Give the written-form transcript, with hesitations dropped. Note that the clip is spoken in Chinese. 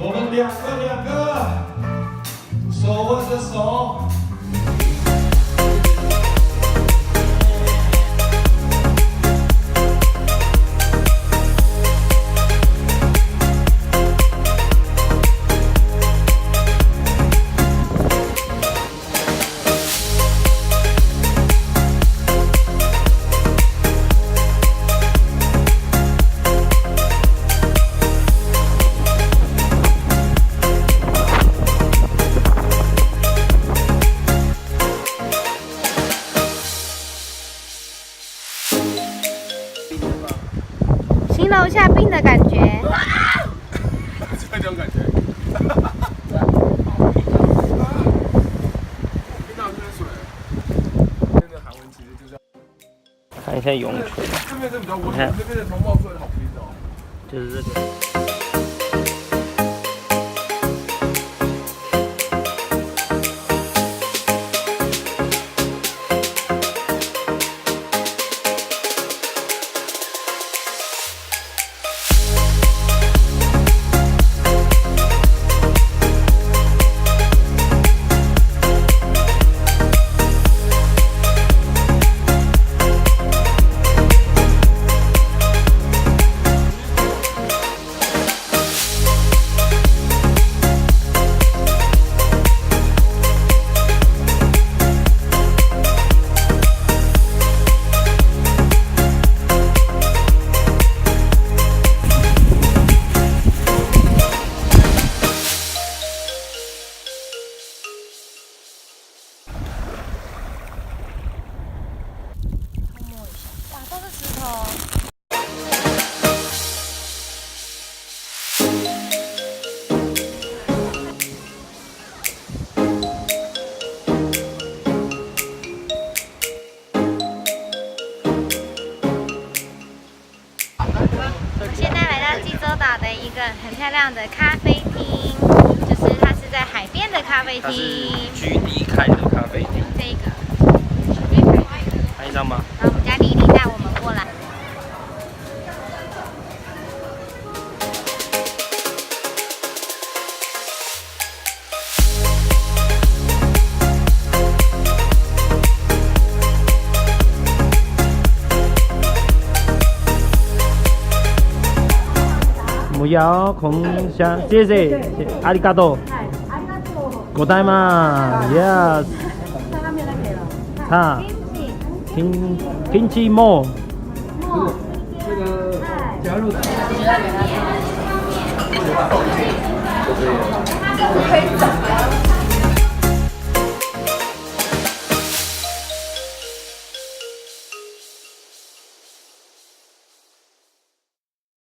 我们两个手握着手。形容一下冰的感觉。这种感觉。听到这边水，这边的韩文其实就是要看一下涌泉，这边是比较温和，这边的头冒出来的好冰哦。就是这个。一个很漂亮的咖啡厅，就是它是在海边的咖啡厅。它是 GD 开的咖啡厅。这个，拍一张吗？然后我们家丽丽带我们过来。不要空下，谢谢，阿里嘎多，ございます。Yes。它kimchiも。这个加入的。可以走。